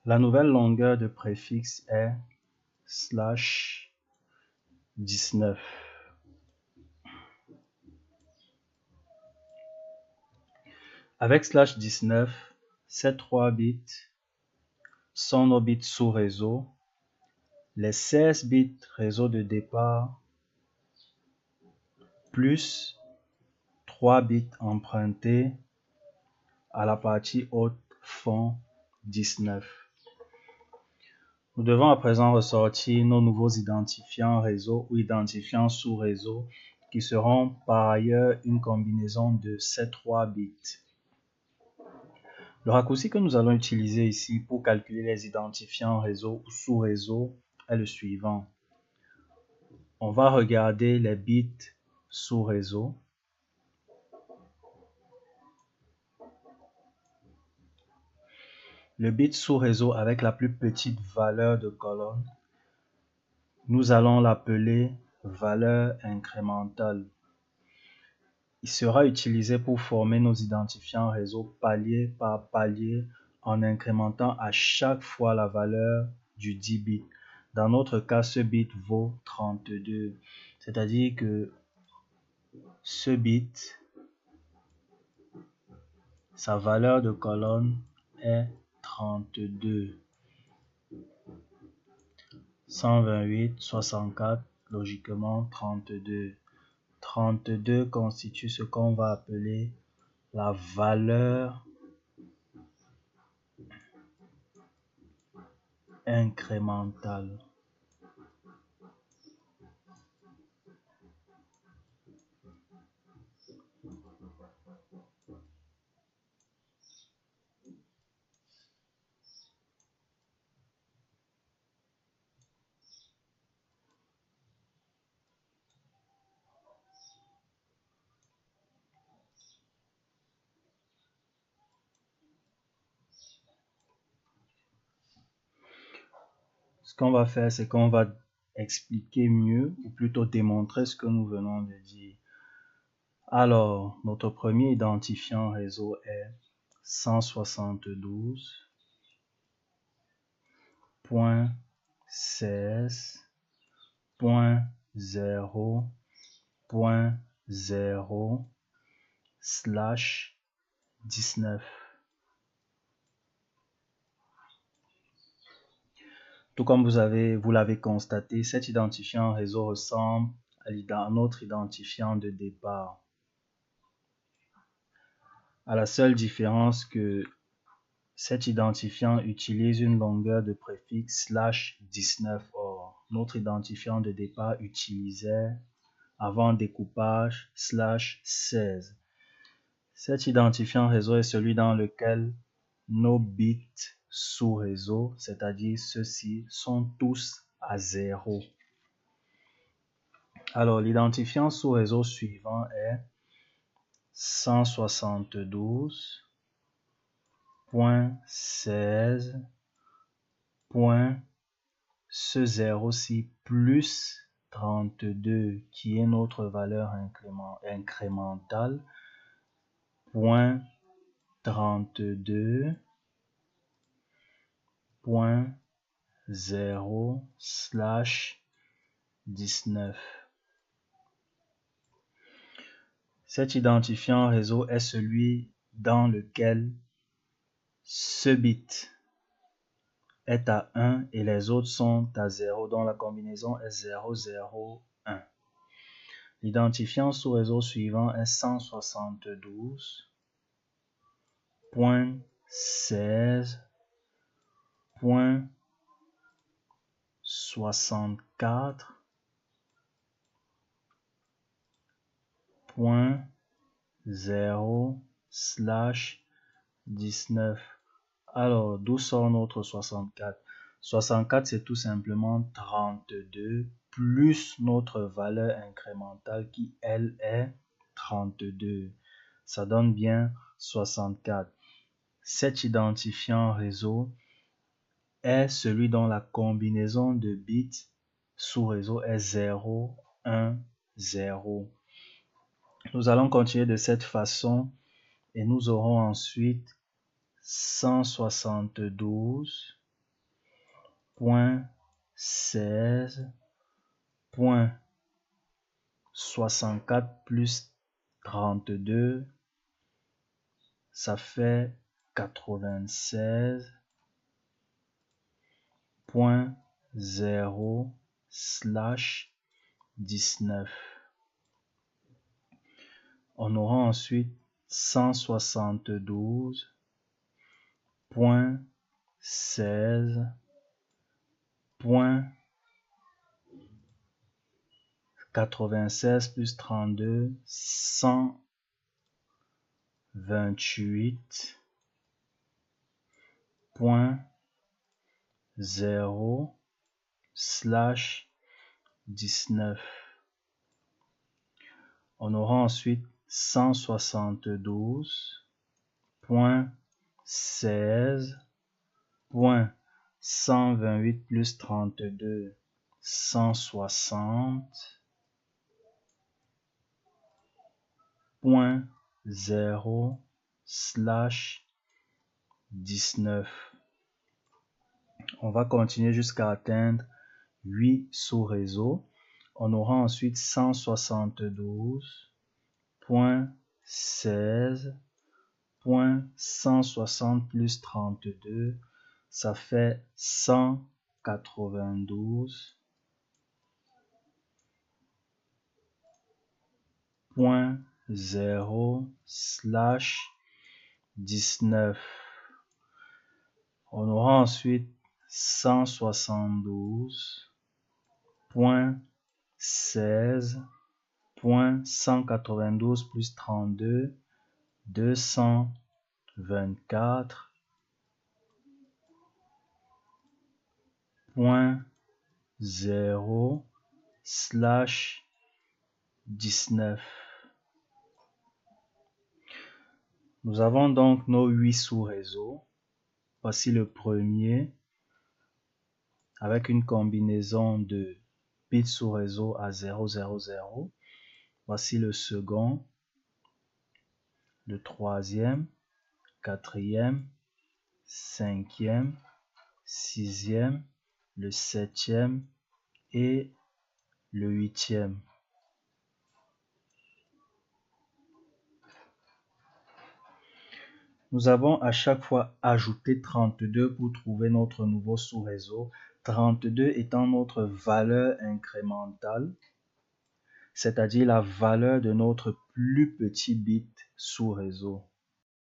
La nouvelle longueur de préfixe est /19. Avec /19, ces 3 bits sont nos bits sous réseau, les 16 bits réseau de départ, plus 3 bits empruntés à la partie haute font 19. Nous devons à présent ressortir nos nouveaux identifiants réseau ou identifiants sous réseau qui seront par ailleurs une combinaison de ces 3 bits. Le raccourci que nous allons utiliser ici pour calculer les identifiants réseau ou sous réseau est le suivant. On va regarder les bits sous réseau. Le bit sous réseau avec la plus petite valeur de colonne, nous allons l'appeler valeur incrémentale. Il sera utilisé pour former nos identifiants réseau palier par palier en incrémentant à chaque fois la valeur du 10 bits. Dans notre cas, ce bit vaut 32. C'est-à-dire que ce bit, sa valeur de colonne est 32. 128, 64, logiquement 32. 32 constitue ce qu'on va appeler la valeur incrémentale. Ce qu'on va faire, c'est qu'on va expliquer mieux, ou plutôt démontrer ce que nous venons de dire. Alors, notre premier identifiant réseau est 172.16.0.0/19. Tout comme vous l'avez constaté, cet identifiant réseau ressemble à notre identifiant de départ. À la seule différence que cet identifiant utilise une longueur de préfixe /19. Or, notre identifiant de départ utilisait avant découpage /16. Cet identifiant réseau est celui dans lequel nos bits sous réseau, c'est-à-dire ceux-ci, sont tous à 0. Alors, l'identifiant sous réseau suivant est 172.16.ce0ci plus 32 qui est notre valeur incrémentale, 32.0/19. Cet identifiant réseau est celui dans lequel ce bit est à 1 et les autres sont à 0, dont la combinaison est 0, 0, 1. L'identifiant sous réseau suivant est 172.64.0/19. Alors, d'où sort notre 64? 64, c'est tout simplement 32 plus notre valeur incrémentale qui, elle, est 32. Ça donne bien 64. Cet identifiant réseau est celui dont la combinaison de bits sous réseau est 0, 1, 0. Nous allons continuer de cette façon et nous aurons ensuite 172 .16.64 plus 32, ça fait 96.0/19. On aura ensuite 172.16.96 plus 32, 128.0/19. On aura ensuite 172.16.128 plus 32, 160.0/19. On va continuer jusqu'à atteindre 8 sous-réseaux. On aura ensuite 172.16.160 plus 32, ça fait 192.0/19. On aura ensuite 172.16.192 plus 32, 224.0/19. Nous avons donc nos 8 sous-réseaux. Voici le premier avec une combinaison de bits sous-réseau à 0, 0, 0. Voici le second, le troisième, quatrième, cinquième, sixième, le septième et le huitième. Nous avons à chaque fois ajouté 32 pour trouver notre nouveau sous-réseau, 32 étant notre valeur incrémentale, c'est-à-dire la valeur de notre plus petit bit sous-réseau.